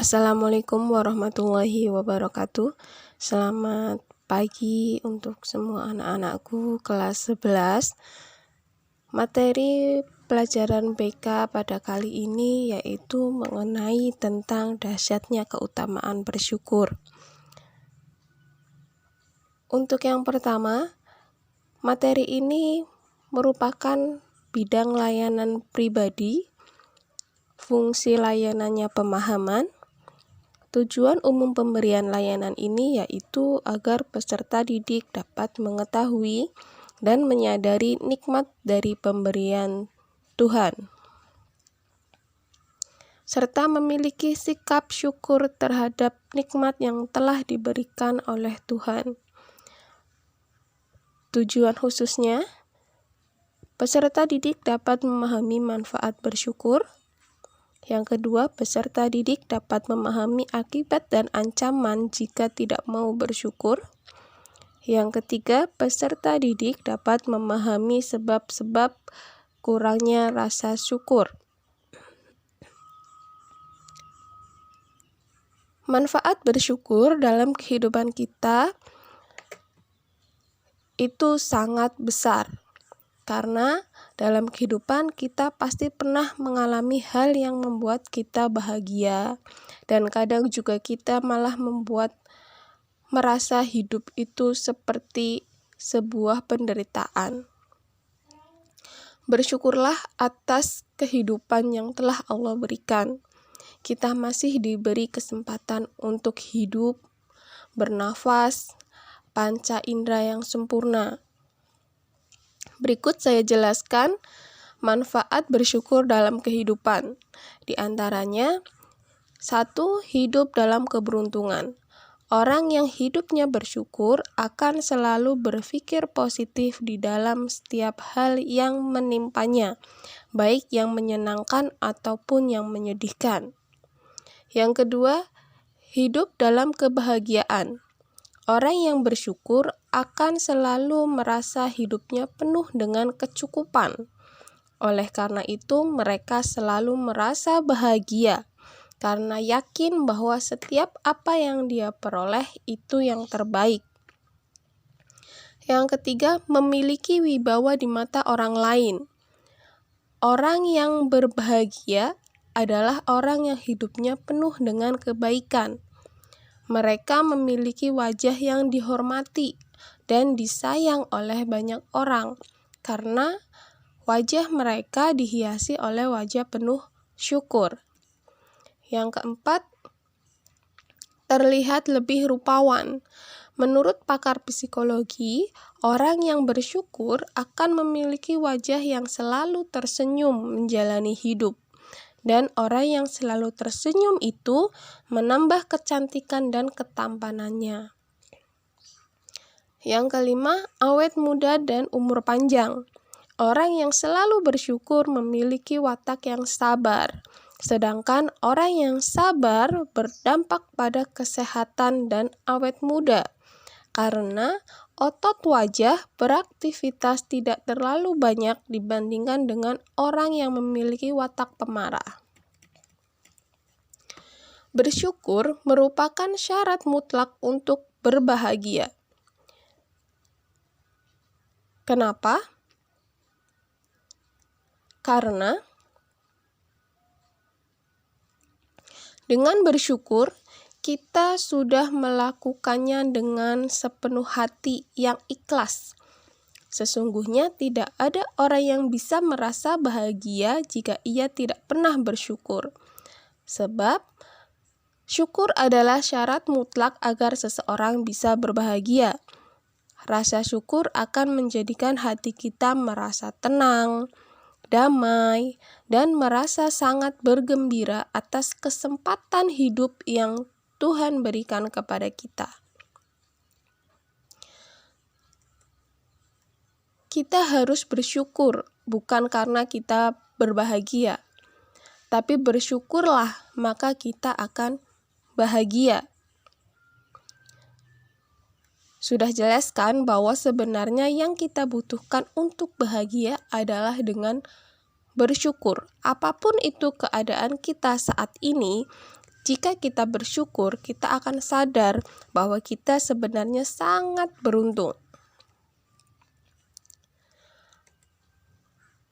Assalamualaikum warahmatullahi wabarakatuh. Selamat pagi untuk semua anak-anakku kelas 11. Materi pelajaran BK pada kali ini yaitu mengenai tentang dahsyatnya keutamaan bersyukur. Untuk yang pertama, materi ini merupakan bidang layanan pribadi, fungsi layanannya pemahaman. Tujuan umum pemberian layanan ini yaitu agar peserta didik dapat mengetahui dan menyadari nikmat dari pemberian Tuhan, serta memiliki sikap syukur terhadap nikmat yang telah diberikan oleh Tuhan. Tujuan khususnya, peserta didik dapat memahami manfaat bersyukur. Yang kedua, peserta didik dapat memahami akibat dan ancaman jika tidak mau bersyukur. Yang ketiga, peserta didik dapat memahami sebab-sebab kurangnya rasa syukur. Manfaat bersyukur dalam kehidupan kita itu sangat besar. Karena dalam kehidupan kita pasti pernah mengalami hal yang membuat kita bahagia, dan kadang juga kita malah merasa hidup itu seperti sebuah penderitaan. Bersyukurlah atas kehidupan yang telah Allah berikan. Kita masih diberi kesempatan untuk hidup, bernafas, panca indera yang sempurna. Berikut saya jelaskan manfaat bersyukur dalam kehidupan. Di antaranya, 1. Hidup dalam keberuntungan. Orang yang hidupnya bersyukur akan selalu berpikir positif di dalam setiap hal yang menimpanya, baik yang menyenangkan ataupun yang menyedihkan. Yang kedua, hidup dalam kebahagiaan. Orang yang bersyukur akan selalu merasa hidupnya penuh dengan kecukupan. Oleh karena itu, mereka selalu merasa bahagia karena yakin bahwa setiap apa yang dia peroleh itu yang terbaik. Yang ketiga, memiliki wibawa di mata orang lain. Orang yang berbahagia adalah orang yang hidupnya penuh dengan kebaikan. Mereka memiliki wajah yang dihormati dan disayang oleh banyak orang karena wajah mereka dihiasi oleh wajah penuh syukur. Yang keempat, terlihat lebih rupawan. Menurut pakar psikologi, orang yang bersyukur akan memiliki wajah yang selalu tersenyum menjalani hidup. Dan orang yang selalu tersenyum itu menambah kecantikan dan ketampanannya. Yang kelima, awet muda dan umur panjang. Orang yang selalu bersyukur memiliki watak yang sabar. Sedangkan orang yang sabar berdampak pada kesehatan dan awet muda. Karena otot wajah beraktivitas tidak terlalu banyak dibandingkan dengan orang yang memiliki watak pemarah. Bersyukur merupakan syarat mutlak untuk berbahagia. Kenapa? Karena dengan bersyukur, kita sudah melakukannya dengan sepenuh hati yang ikhlas. Sesungguhnya tidak ada orang yang bisa merasa bahagia jika ia tidak pernah bersyukur. Sebab syukur adalah syarat mutlak agar seseorang bisa berbahagia. Rasa syukur akan menjadikan hati kita merasa tenang, damai, dan merasa sangat bergembira atas kesempatan hidup yang Tuhan berikan kepada kita. Kita harus bersyukur bukan karena kita berbahagia, tapi bersyukurlah maka kita akan bahagia. Sudah jelaskan bahwa sebenarnya yang kita butuhkan untuk bahagia adalah dengan bersyukur. Apapun itu keadaan kita saat ini, jika kita bersyukur, kita akan sadar bahwa kita sebenarnya sangat beruntung.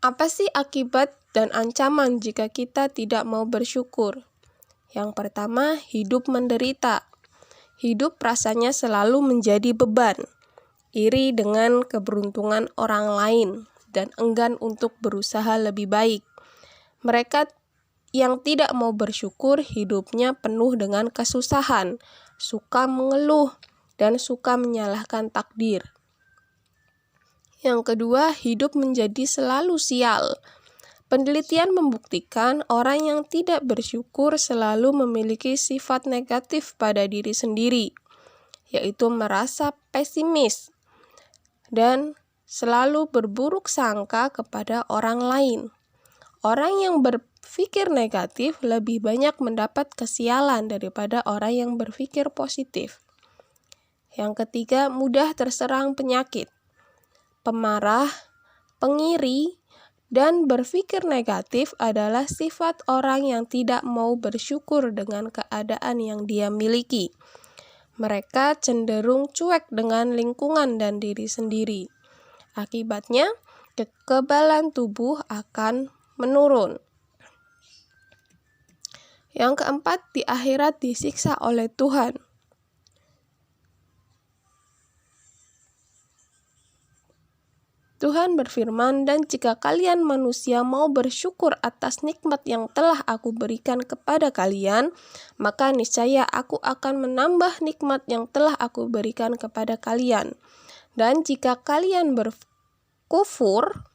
Apa sih akibat dan ancaman jika kita tidak mau bersyukur? Yang pertama, hidup menderita. Hidup rasanya selalu menjadi beban, iri dengan keberuntungan orang lain, dan enggan untuk berusaha lebih baik. Mereka yang tidak mau bersyukur hidupnya penuh dengan kesusahan, suka mengeluh, dan suka menyalahkan takdir. Yang kedua, hidup menjadi selalu sial. Penelitian membuktikan orang yang tidak bersyukur selalu memiliki sifat negatif pada diri sendiri, yaitu merasa pesimis dan selalu berburuk sangka kepada orang lain. Orang yang berpikir negatif lebih banyak mendapat kesialan daripada orang yang berpikir positif. Yang ketiga, mudah terserang penyakit. Pemarah, pengiri, dan berpikir negatif adalah sifat orang yang tidak mau bersyukur dengan keadaan yang dia miliki. Mereka cenderung cuek dengan lingkungan dan diri sendiri. Akibatnya, kekebalan tubuh akan menurun. Yang keempat, di akhirat disiksa oleh Tuhan. Tuhan berfirman, "Dan jika kalian manusia mau bersyukur atas nikmat yang telah aku berikan kepada kalian, maka niscaya aku akan menambah nikmat yang telah aku berikan kepada kalian. Dan jika kalian berkufur,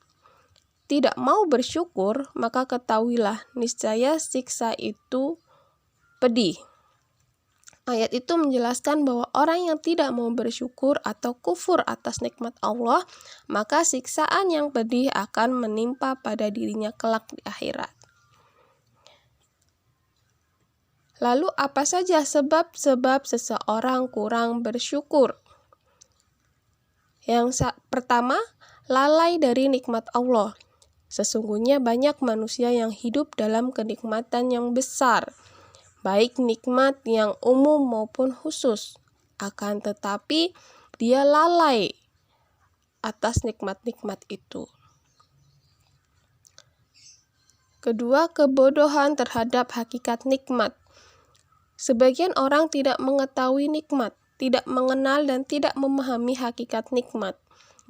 tidak mau bersyukur, maka ketahuilah niscaya siksa itu pedih." Ayat itu menjelaskan bahwa orang yang tidak mau bersyukur atau kufur atas nikmat Allah, maka siksaan yang pedih akan menimpa pada dirinya kelak di akhirat. Lalu apa saja sebab-sebab seseorang kurang bersyukur? Yang pertama, lalai dari nikmat Allah. Sesungguhnya banyak manusia yang hidup dalam kenikmatan yang besar, baik nikmat yang umum maupun khusus. Akan tetapi, dia lalai atas nikmat-nikmat itu. Kedua, kebodohan terhadap hakikat nikmat. Sebagian orang tidak mengetahui nikmat, tidak mengenal dan tidak memahami hakikat nikmat.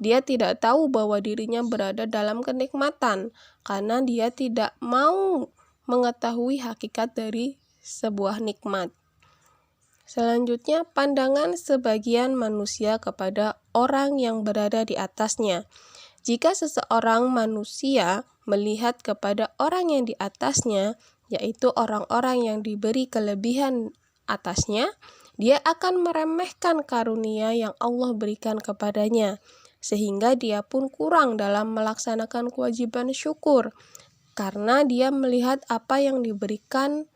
Dia tidak tahu bahwa dirinya berada dalam kenikmatan, karena dia tidak mau mengetahui hakikat dari sebuah nikmat. Selanjutnya, pandangan sebagian manusia kepada orang yang berada di atasnya. Jika seseorang manusia melihat kepada orang yang di atasnya, yaitu orang-orang yang diberi kelebihan atasnya, dia akan meremehkan karunia yang Allah berikan kepadanya, sehingga dia pun kurang dalam melaksanakan kewajiban syukur, karena dia melihat apa yang diberikan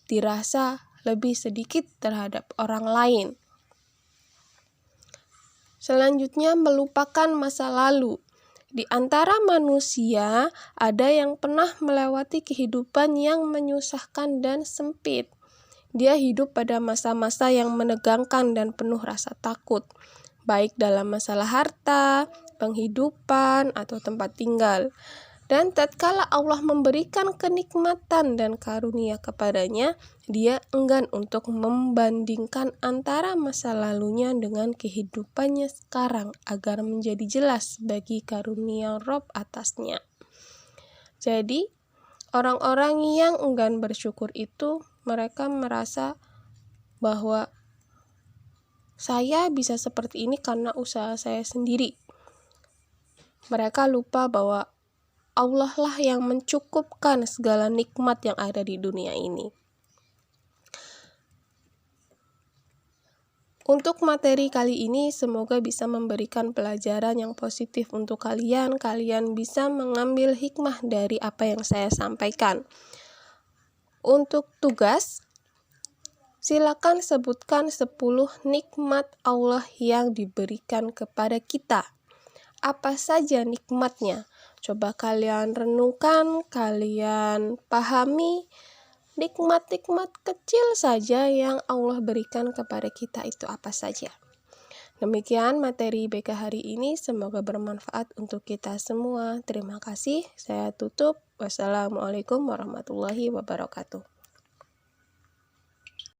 dirasa lebih sedikit terhadap orang lain. Selanjutnya, melupakan masa lalu. Di antara manusia, ada yang pernah melewati kehidupan yang menyusahkan dan sempit. Dia hidup pada masa-masa yang menegangkan dan penuh rasa takut, baik dalam masalah harta, penghidupan, atau tempat tinggal. Dan tatkala Allah memberikan kenikmatan dan karunia kepadanya, dia enggan untuk membandingkan antara masa lalunya dengan kehidupannya sekarang agar menjadi jelas bagi karunia Rob atasnya. Jadi, orang-orang yang enggan bersyukur itu, mereka merasa bahwa saya bisa seperti ini karena usaha saya sendiri. Mereka lupa bahwa Allah lah yang mencukupkan segala nikmat yang ada di dunia ini. Untuk materi kali ini, semoga bisa memberikan pelajaran yang positif untuk kalian. Kalian bisa mengambil hikmah dari apa yang saya sampaikan. Untuk tugas, silakan sebutkan 10 nikmat Allah yang diberikan kepada kita. Apa saja nikmatnya? Coba kalian renungkan, kalian pahami, nikmat-nikmat kecil saja yang Allah berikan kepada kita itu apa saja. Demikian materi BK hari ini, semoga bermanfaat untuk kita semua. Terima kasih, saya tutup. Wassalamualaikum warahmatullahi wabarakatuh.